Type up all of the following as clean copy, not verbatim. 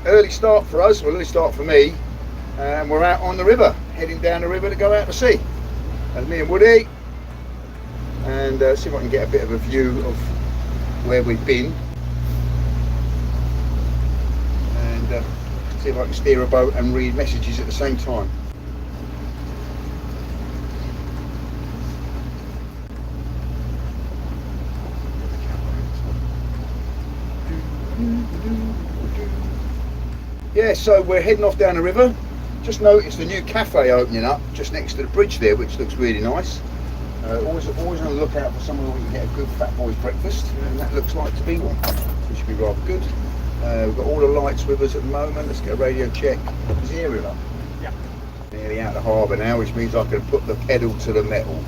early start for us, well, early start for me, and we're out on the river, heading down the river to go out to sea. And me and Woody, and see if I can get a bit of a view of where we've been, and see if I can steer a boat and read messages at the same time. Yeah, so we're heading off down the river. Just noticed the new cafe opening up just next to the bridge there, which looks really nice. Always on the lookout for somewhere where we can get a good fat boy's breakfast, and that looks like to be one, which should be rather good. We've got all the lights with us at the moment. Let's get a radio check. Is the aerial up? Yeah. Nearly out of the harbour now, which means I can put the pedal to the metal.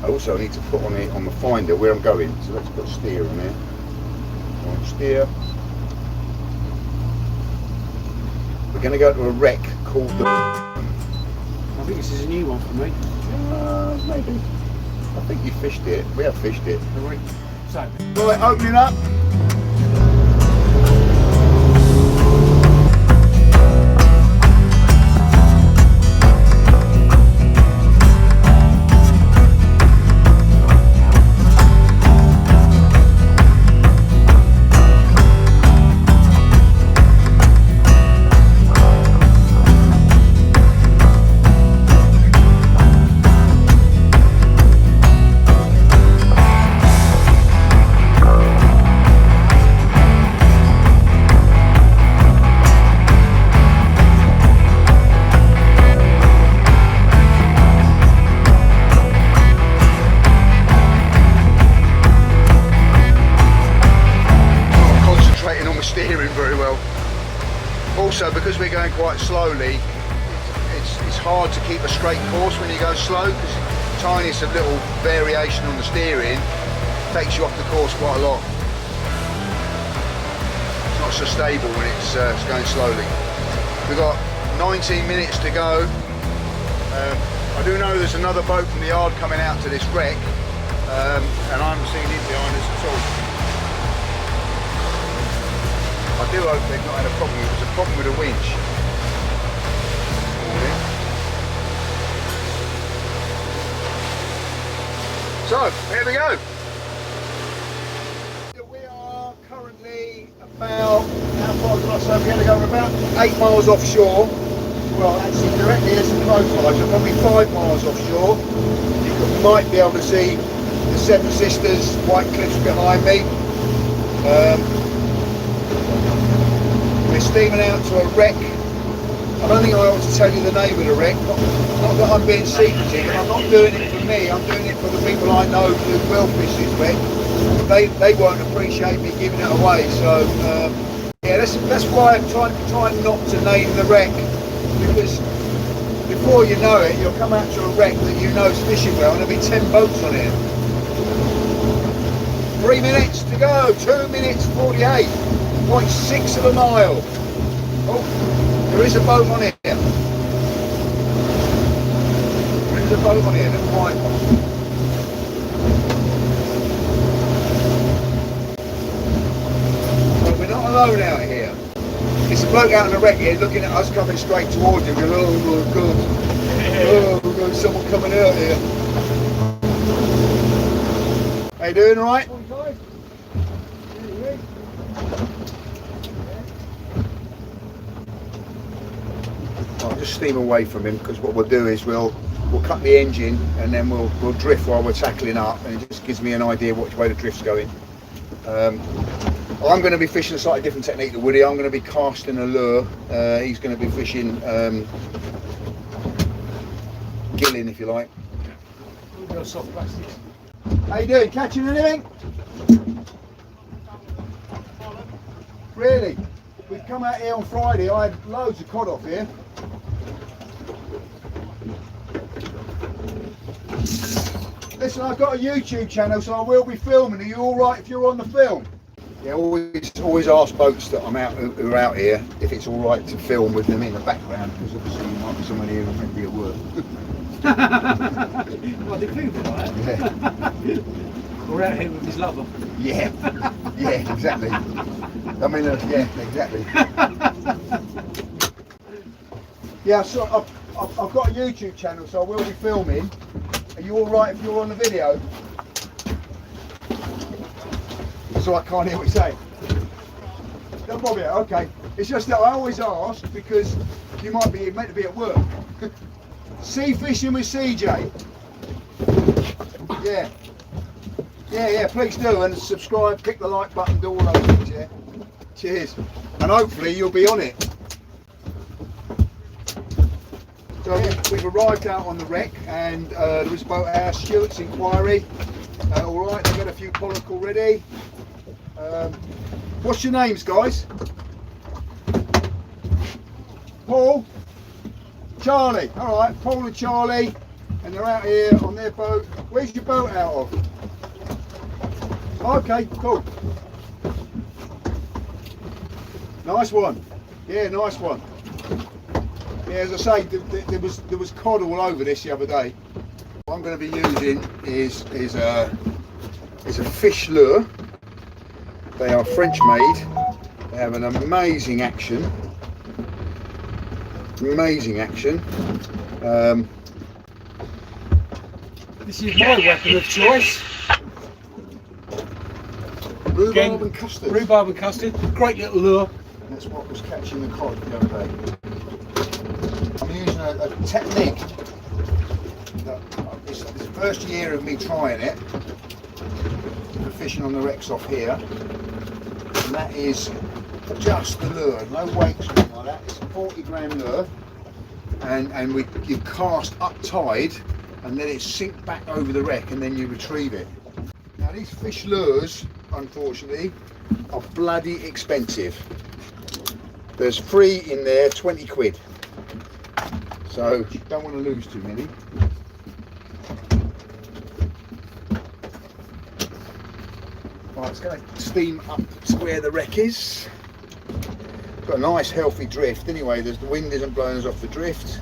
I also need to put on the finder where I'm going, so let's put steer on there. On steer. We're going to go to a wreck called the... I think this is a new one for me. Maybe. I think you fished it. We have fished it. So. Right, opening up. Steering very well. Also, because we're going quite slowly, it's hard to keep a straight course when you go slow, because the tiniest of little variation on the steering takes you off the course quite a lot. It's not so stable when it's going slowly. We've got 19 minutes to go. I do know there's another boat from the yard coming out to this wreck, and I haven't seen him behind us at all. I do hope they've not had a problem. There's a problem with a winch. So, here we go. We are currently about, how far did I say we're going to go? About 8 miles offshore. Well, actually directly as a crow flies, so probably 5 miles offshore. You might be able to see the Seven Sisters, White Cliffs behind me. We're steaming out to a wreck. I don't think I ought to tell you the name of the wreck. Not that I'm being secretive, and I'm not doing it for me. I'm doing it for the people I know who will fish this wreck. They won't appreciate me giving it away. So yeah, that's why I'm trying not to name the wreck, because before you know it, you'll come out to a wreck that you know is fishing well, and there'll be 10 boats on it. 3 minutes to go. 2 minutes 48. 0.6 of a mile. Oh, there is a boat on here. There is a boat on here, never mind. But we're not alone out here. It's a bloke out on the wreck here looking at us coming straight towards him. Going, oh my God. Oh, we've got someone coming out here. How you doing, all right? I'll just steam away from him, because what we'll do is we'll cut the engine, and then we'll drift while we're tackling up, and it just gives me an idea which way the drift's going. I'm going to be fishing a slightly different technique to Woody. I'm going to be casting a lure. He's going to be fishing gilling, if you like. Soft plastics. How you doing? Catching anything? Really? We've come out here on Friday. I had loads of cod off here. Listen, I've got a YouTube channel, so I will be filming. Are you all right if you're on the film? Yeah, always ask boats that I'm out who are out here if it's all right to film with them in the background, because obviously you might be somebody who might be at work. Well, they do for that. Yeah. Or out here with his lover. Yeah, yeah, exactly. I mean, yeah, exactly. Yeah, so I've got a YouTube channel, so I will be filming. Are you all right if you're on the video? So I can't hear what you say. Don't bother. Okay. It's just that I always ask because you might be meant to be at work. Sea fishing with CJ. Yeah. Yeah, please do, and subscribe, click the like button, do all those things, yeah? Cheers. And hopefully you'll be on it. So we've arrived out on the wreck, and there was boathouse, Stuart's inquiry. All right, they've got a few pollock already. What's your names, guys? Paul? Charlie. All right, Paul and Charlie, and they're out here on their boat. Where's your boat out of? Okay, cool. Nice one. Yeah, nice one. Yeah, as I say, there was cod all over this the other day. What I'm going to be using is a fish lure. They are French made. They have an amazing action. Amazing action. This is my weapon of choice. Rhubarb and custard. Rhubarb and custard. Great little lure. And that's what was catching the cod the other day. I'm using a technique that it's the first year of me trying it. For fishing on the wrecks off here. And that is just the lure. No weights or anything like that. It's a 40-gram lure. And you cast up tide and then it sinks back over the wreck and then you retrieve it. Now these fish lures, unfortunately, are bloody expensive. There's 3 in there, 20 quid. So you don't want to lose too many. Right, it's going to steam up to where the wreck is. Got a nice healthy drift. Anyway, the wind isn't blowing us off the drift,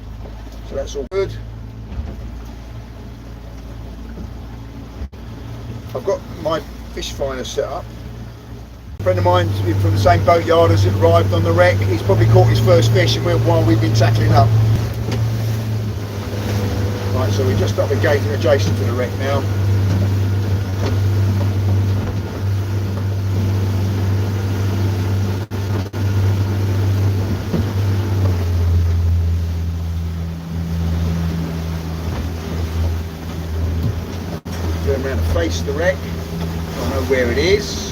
so that's all good. I've got my fish finder set up. A friend of mine from the same boatyard has arrived on the wreck. He's probably caught his first fish while we've been tackling up. Right, so we're just up the gate and adjacent to the wreck now. Turn around and face the wreck. I know where it is.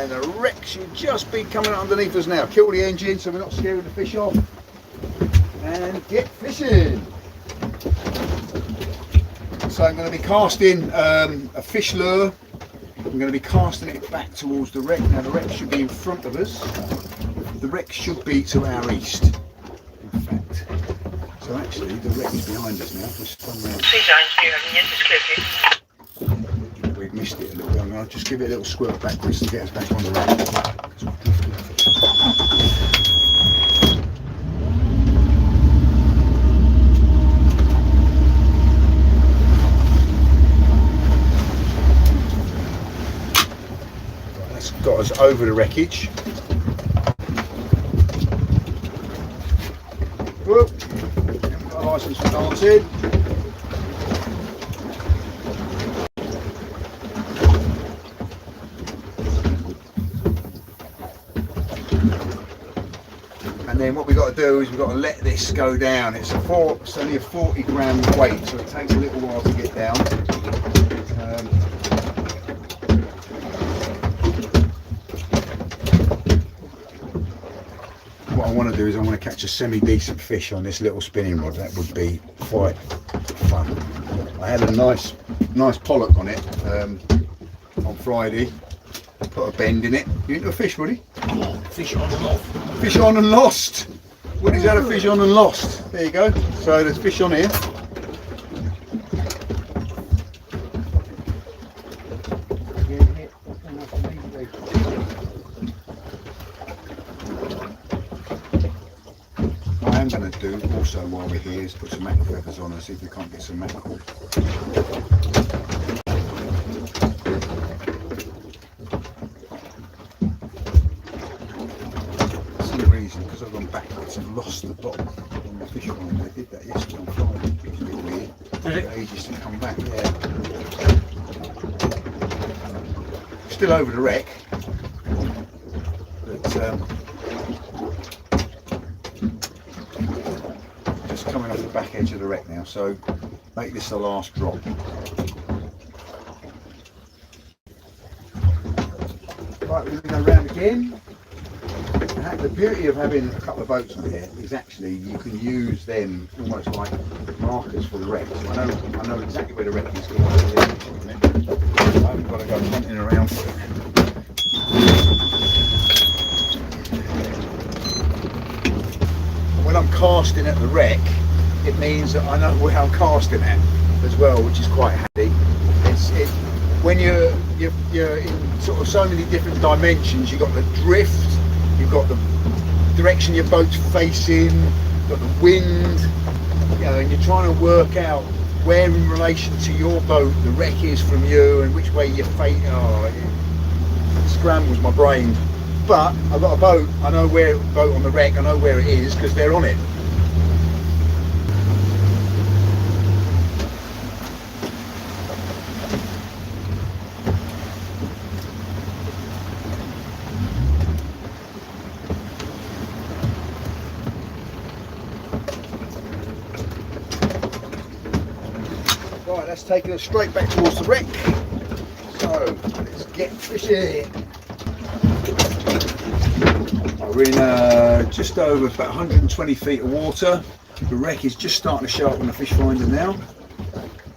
And the wreck should just be coming underneath us now. Kill the engine so we're not scaring the fish off. And get fishing. So I'm going to be casting a fish lure. I'm going to be casting it back towards the wreck. Now the wreck should be in front of us. The wreck should be to our east, in fact. So actually, the wreck is behind us now. Just we've missed it a little bit. I'm going to just give it a little squirt backwards to get us back on the wreck. Right, that's got us over the wreckage. Whoop. Got a licence for dancing. And then what we've got to do is we've got to let this go down. It's only a 40-gram weight, so it takes a little while to get down. What I want to do is I want to catch a semi-decent fish on this little spinning rod. That would be quite fun. I had a nice pollock on it on Friday. Put a bend in it. You into a fish, Woody? Fish on and off. Fish on and lost. Woody's had a fish on and lost. There you go. So there's fish on here. I am am going to do also while we're here is put some mackerel feathers on and see if we can't get some mackerel. That's the reason, because I've gone backwards and lost the bottom on my fish line. I did that yesterday on Friday. It was a bit weird. It took ages to come back. Yeah. Still over the wreck, but just coming off the back edge of the wreck now, so make this the last drop. Right, we're going to go round again. The beauty of having a couple of boats on here is actually you can use them almost like markers for the wreck. So I know exactly where the wreck is going. I haven't got to go hunting around for it. When I'm casting at the wreck, it means that I know where I'm casting at as well, which is quite handy. When you're in sort of so many different dimensions. You've got the drift, you've got the direction your boat's facing, you've got the wind, and you're trying to work out where in relation to your boat the wreck is from you and which way you're facing. It scrambles my brain. But I've got a boat, I know where the boat on the wreck, I know where it is because they're on it. Right, that's taking us straight back towards the wreck. So let's get fishing. We're in just over about 120 feet of water. The wreck is just starting to show up on the fish finder now.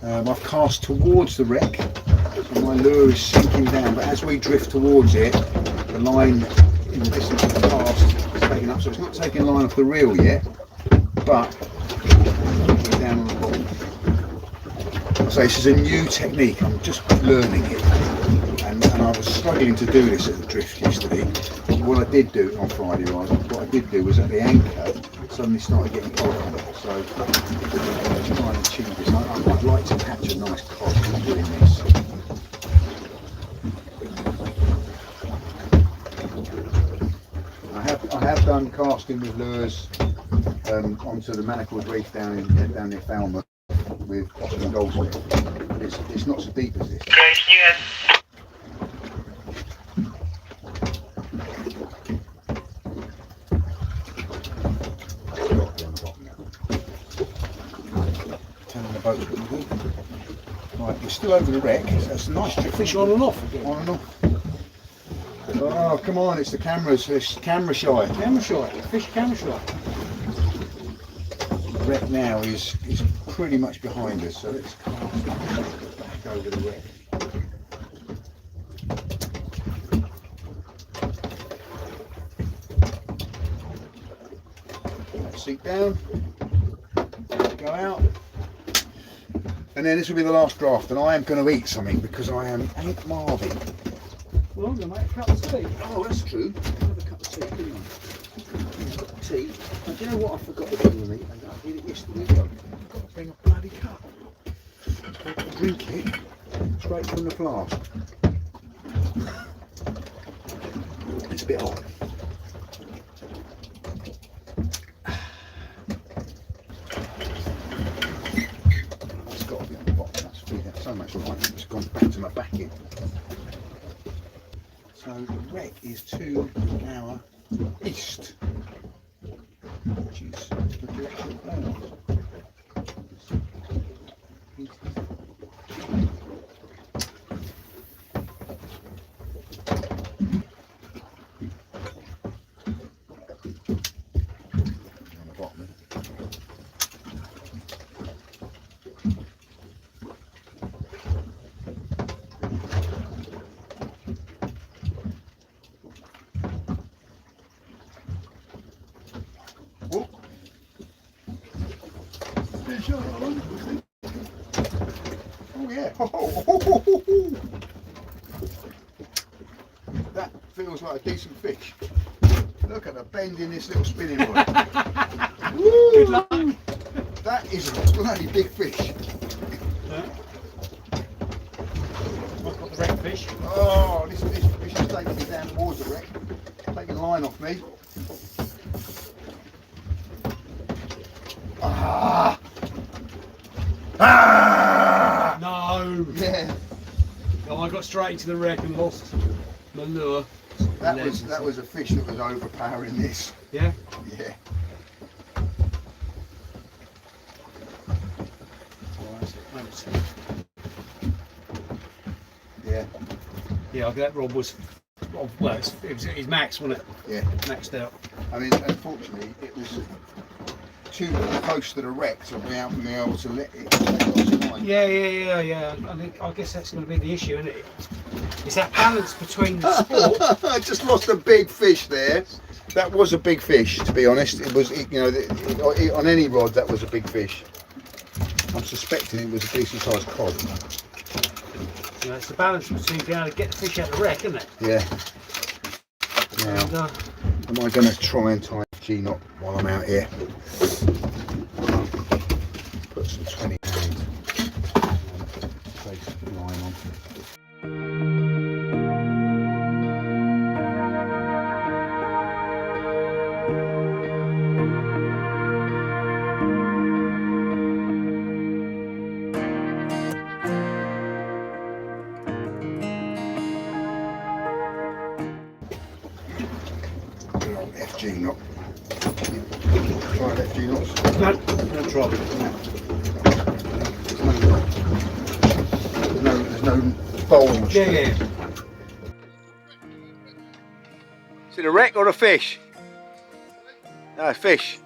I've cast towards the wreck, so my lure is sinking down, but as we drift towards it, the line in the distance of the cast is taking up, so it's not taking line off the reel yet, but it's down on the bottom. So this is a new technique, I'm just learning it, and I was struggling to do this at the drift yesterday. What I did do on Friday, was at the anchor, suddenly started getting cod on it, so I'm trying to achieve this. I'd like to catch a nice cod from doing this. I have done casting with lures onto the Manacles Reef down near Falmouth with Austin Goldsmith. It's not so deep as this. Right, we're still over the wreck. That's a nice trick. Fish on and off. On and off. Oh, come on, it's the cameras. Fish camera shy. Camera shy. Fish camera shy. The wreck now is pretty much behind us, so let's cast back over the wreck. Sink down. Go out. And then this will be the last draft, and I am going to eat something because I ain't Marvin. Well, I'm going to make a cup of tea. Oh, that's true. Have a cup of tea, didn't I? Tea. And do you know what I forgot to bring with me? I did it yesterday. I've got to bring a bloody cup. I drink it straight from the flask. It's a bit hot. So much light, it's gone back to my backing. So the wreck is to our east, which is the direction of Wales. On the bottom. Oh yeah, that feels like a decent fish. Look at the bend in this little spinning rod. Woo! luck. That is a bloody big fish. Yeah. I've got the wreck fish. Oh, this fish is taking me down towards the wreck. Taking the line off me. Ah! Ah! No. Yeah. Oh, I got straight into the wreck and lost my lure. That was a fish that was overpowering this. Yeah? Yeah. Yeah. Yeah, that rod was, well, it was max, wasn't it? Yeah. Maxed out. I mean, unfortunately, it was too close to the wreck to be able to let it cross line. Yeah. I guess that's going to be the issue, isn't it? It's that balance between the sport. I just lost a big fish there. That was a big fish, to be honest. It was, you know, on any rod, that was a big fish. I'm suspecting it was a decent sized cod. You know, it's the balance between being able to get the fish out of the wreck, isn't it? Yeah. Now, am I going to try and tie a G knot while I'm out here? Put some 20 pound place line on. FG knot. Try FG knots. No, no trouble. There's no bulge. Yeah. Is it a wreck or a fish? No, a fish.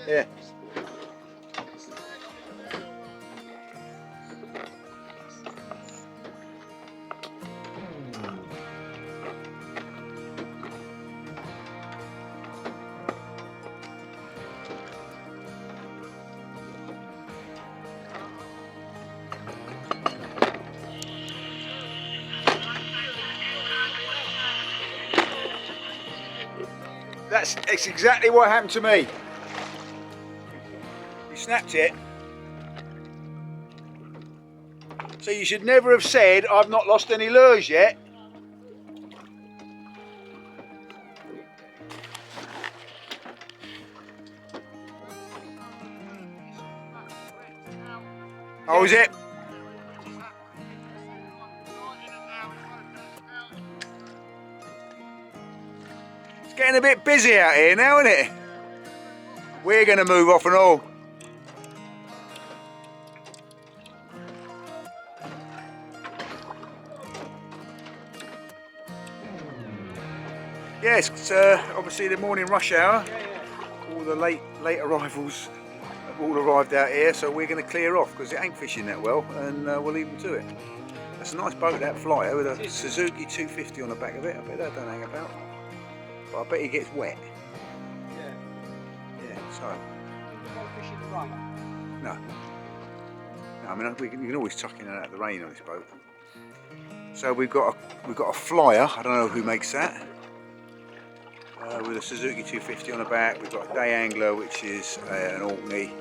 Yeah. It's exactly what happened to me. You snapped it. So you should never have said I've not lost any lures yet. Oh, is it? Getting a bit busy out here now, isn't it? We're going to move off and all. Yes, it's obviously the morning rush hour. All the late arrivals have all arrived out here, so we're going to clear off because it ain't fishing that well, and we'll leave them to it. That's a nice boat, that flyer, with a Suzuki 250 on the back of it. I bet that don't hang about. But I bet he gets wet. Yeah, so. No. I mean, you can always tuck in and out of the rain on this boat. So we've got a flyer. I don't know who makes that. With a Suzuki 250 on the back. We've got a day angler, which is an Orrrn,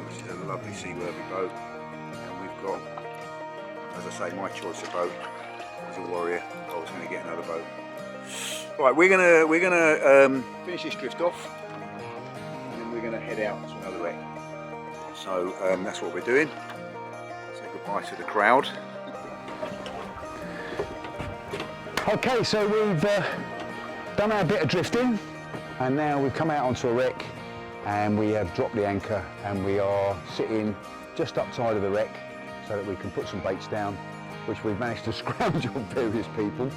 which is a lovely seaworthy boat. And we've got, as I say, my choice of boat is a Warrior. I was going to get another boat. Right, we're gonna finish this drift off, and then we're gonna head out to another wreck. So that's what we're doing. Say goodbye to the crowd. Okay, so we've done our bit of drifting, and now we've come out onto a wreck, and we have dropped the anchor, and we are sitting just upside of the wreck, so that we can put some baits down, which we've managed to scrounge on various people.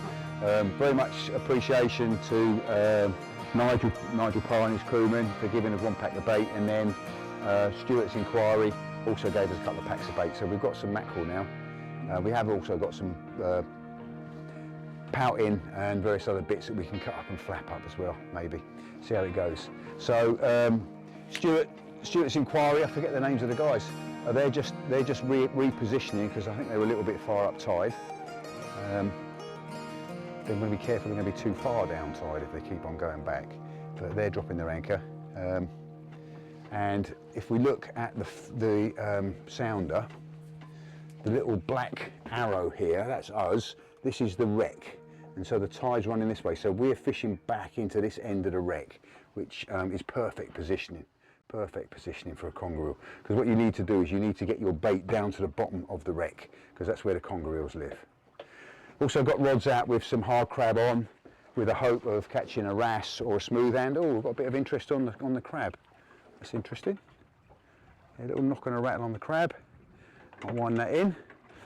Very much appreciation to Nigel Parr and his crewmen for giving us one pack of bait, and then Stuart's Inquiry also gave us a couple of packs of bait. So we've got some mackerel now. We have also got some pouting and various other bits that we can cut up and flap up as well, maybe. See how it goes. So Stuart's Inquiry, I forget the names of the guys. They're just repositioning because I think they were a little bit far up tide. They're going to be careful, they're going to be too far down tide if they keep on going back. But they're dropping their anchor. And if we look at the sounder, the little black arrow here, that's us, this is the wreck. And so the tide's running this way, so we're fishing back into this end of the wreck, which is perfect positioning for a conger eel. Because what you need to do is you need to get your bait down to the bottom of the wreck, because that's where the conger eels live. Also got rods out with some hard crab on, with a hope of catching a wrasse or a smooth hand. Oh, we've got a bit of interest on the crab. That's interesting. A little knock and a rattle on the crab. I'll wind that in.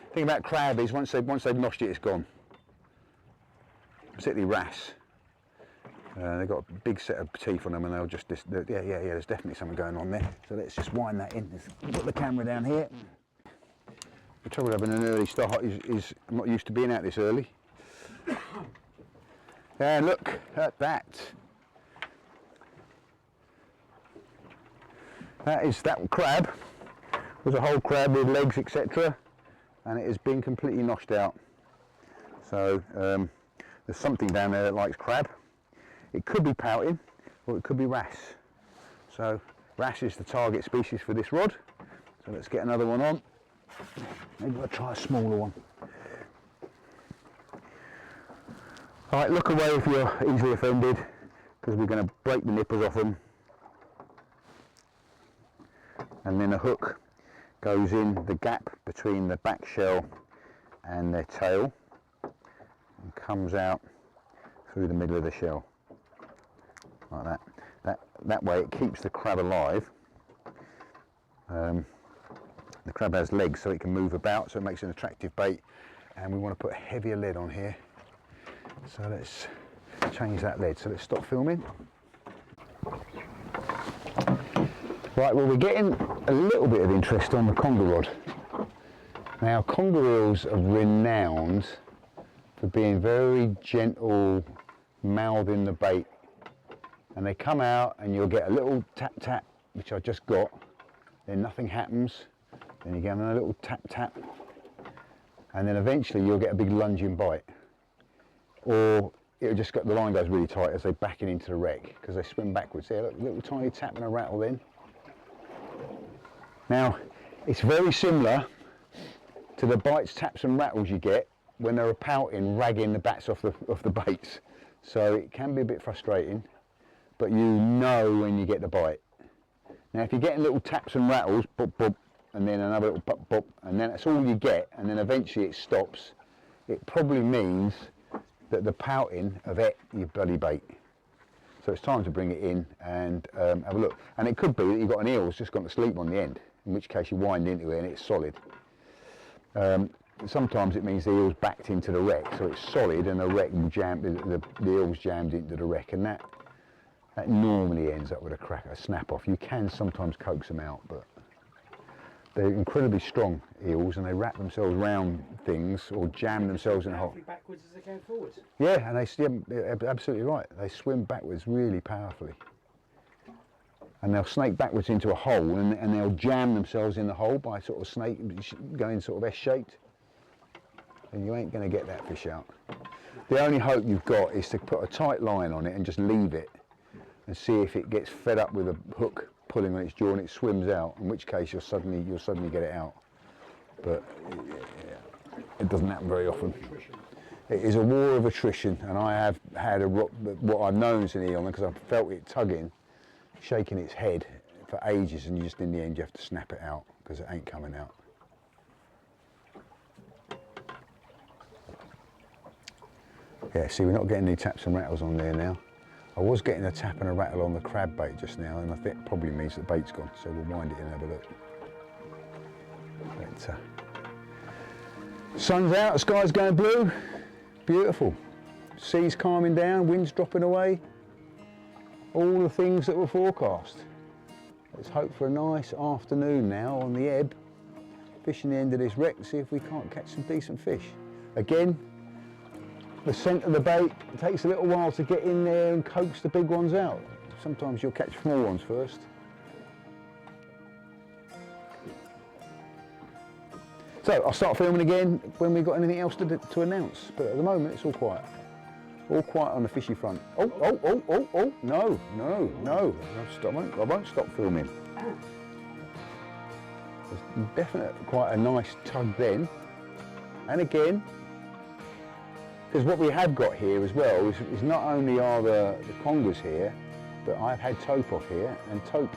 The thing about crab is once they've noshed it, it's gone. Particularly wrasse. They've got a big set of teeth on them, and they'll just, yeah, there's definitely something going on there. So let's just wind that in. Let's put the camera down here. The trouble with having an early start is I'm not used to being out this early. And look at that. That is that crab. It was a whole crab with legs, etc., and it has been completely noshed out. So there's something down there that likes crab. It could be pouting, or it could be wrasse. So wrasse is the target species for this rod. So let's get another one on. Maybe I'll try a smaller one. Alright, look away if you're easily offended, because we're going to break the nippers off them. And then a hook goes in the gap between the back shell and their tail and comes out through the middle of the shell. Like that. That way it keeps the crab alive. The crab has legs so it can move about, so it makes an attractive bait, and we want to put a heavier lead on here. So let's change that lead. So let's stop filming. Right, well, we're getting a little bit of interest on the conger rod. Now, conger eels are renowned for being very gentle, mouthing the bait. And they come out and you'll get a little tap tap, which I just got, then nothing happens. Then you give them a little tap tap, and then eventually you'll get a big lunging bite. Or it'll just get, the line goes really tight as they back it into the wreck, because they swim backwards. There, look, little tiny tap and a rattle then. Now, it's very similar to the bites, taps and rattles you get when they're pouting, ragging the bats off the baits. So it can be a bit frustrating, but you know when you get the bite. Now, if you're getting little taps and rattles, bop, bop, and then another little bop, bop, and then that's all you get, and then eventually it stops, it probably means that the pouting have ate your bloody bait. So it's time to bring it in and have a look. And it could be that you've got an eel that's just gone to sleep on the end, in which case you wind into it and it's solid. Sometimes it means the eel's backed into the wreck, so it's solid and the wreck will jam, the eel's jammed into the wreck, and that normally ends up with a snap off. You can sometimes coax them out, but they're incredibly strong eels, and they wrap themselves around things or jam themselves in a hole. Backwards as they can forwards. Yeah, and they're absolutely right. They swim backwards really powerfully. And they'll snake backwards into a hole, and they'll jam themselves in the hole by sort of snake going sort of S-shaped. And you ain't going to get that fish out. The only hope you've got is to put a tight line on it and just leave it and see if it gets fed up with a hook pulling on its jaw and it swims out, in which case you'll suddenly get it out. But it doesn't happen very often. It is a war of attrition, and I have had what I've known is an eel, because I've felt it tugging, shaking its head for ages, and you just in the end you have to snap it out because it ain't coming out. Yeah, see, we're not getting any taps and rattles on there now. I was getting a tap and a rattle on the crab bait just now, and I think it probably means the bait's gone, so we'll wind it in and have a look. But, sun's out, the sky's going blue, beautiful. Sea's calming down, wind's dropping away. All the things that were forecast. Let's hope for a nice afternoon now on the ebb, fishing the end of this wreck to see if we can't catch some decent fish. Again, the scent of the bait, it takes a little while to get in there and coax the big ones out. Sometimes you'll catch small ones first. So I'll start filming again when we've got anything else to announce, but at the moment it's all quiet. All quiet on the fishy front. Oh, no, I won't stop filming. There's definitely quite a nice tug then. And again, because what we have got here as well is not only are the congers here, but I've had taupe off here, and taupe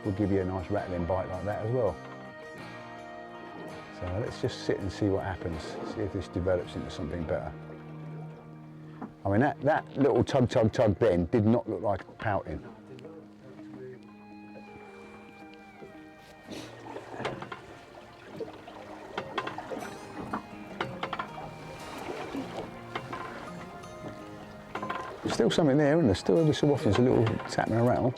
will give you a nice rattling bite like that as well. So let's just sit and see what happens, see if this develops into something better. I mean, that little tug then did not look like pouting. There's still something there, and there's still every so often there's a little tapping around.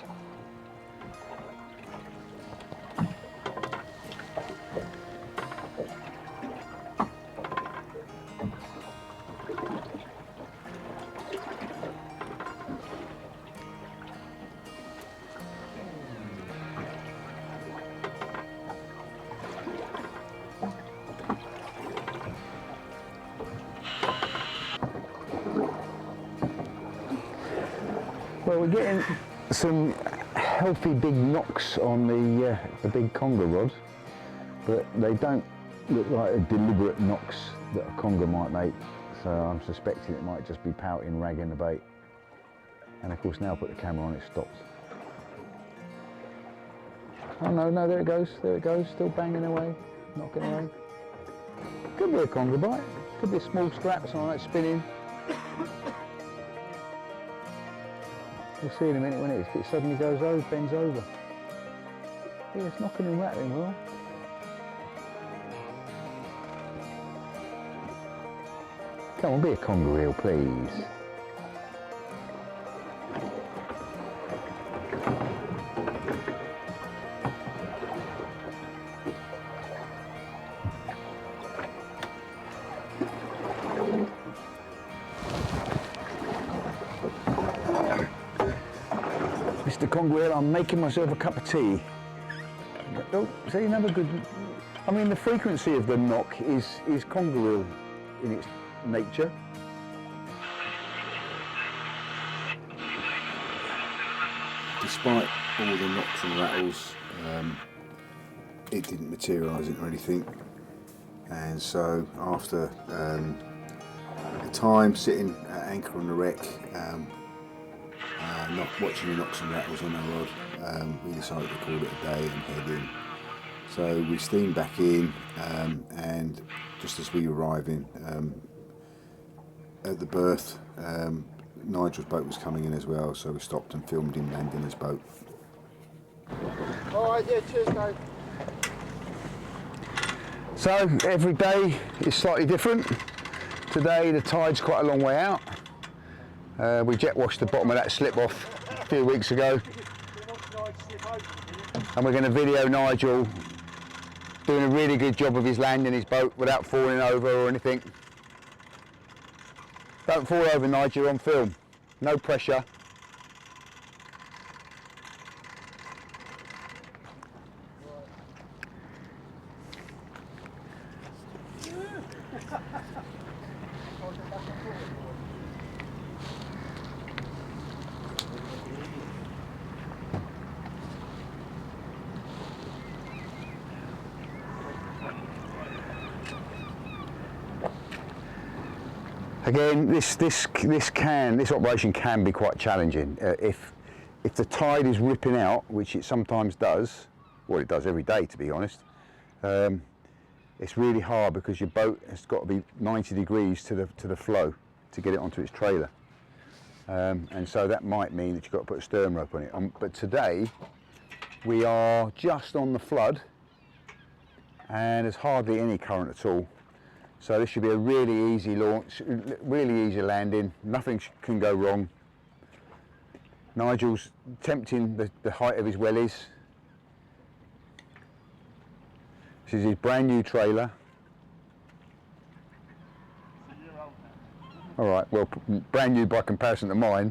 Well, we're getting some healthy big knocks on the big conger rod, but they don't look like deliberate knocks that a conger might make. So I'm suspecting it might just be pouting, ragging the bait. And of course, now I put the camera on, it stopped. Oh no, there it goes, still banging away, knocking away. Could be a conger bite, could be a small scrap, something like spinning. We'll see in a minute when it suddenly goes over, bends over. Yeah, it's knocking and rattling well. Come on, be a conger reel, please. Mr. Conger reel, I'm making myself a cup of tea. Oh, see, another good. I mean, the frequency of the knock is conger reel in its nature. Despite all the knocks and rattles, it didn't materialise into anything. And so, after a time sitting at anchor on the wreck, not watching the knocks and rattles on the rod, we decided to call it a day and head in. So we steamed back in, and just as we were arriving at the berth, Nigel's boat was coming in as well, so we stopped and filmed him landing his boat. Alright, yeah, cheers, Dave. So every day is slightly different. Today the tide's quite a long way out. We jet washed the bottom of that slip off a few weeks ago, and we're going to video Nigel doing a really good job of his landing his boat without falling over or anything. Don't fall over, Nigel, on film. No pressure. Again, this operation can be quite challenging. If the tide is ripping out, which it sometimes does, well, it does every day to be honest, it's really hard because your boat has got to be 90 degrees to the flow to get it onto its trailer, and so that might mean that you've got to put a stern rope on it. But today we are just on the flood, and there's hardly any current at all. So this should be a really easy launch, really easy landing, nothing can go wrong. Nigel's tempting the height of his wellies. This is his brand new trailer. All right, well, brand new by comparison to mine.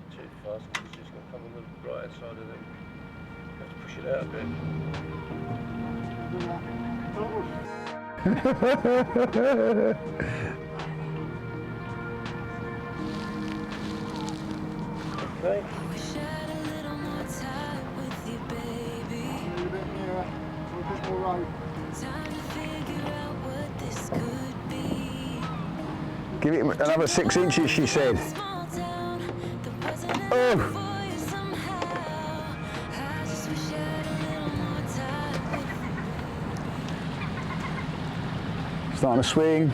Too fast, because it's just going to come on the right hand side of them. You have to push it out a bit. Okay. Give it another 6 inches, she said. Oh! Starting to swing.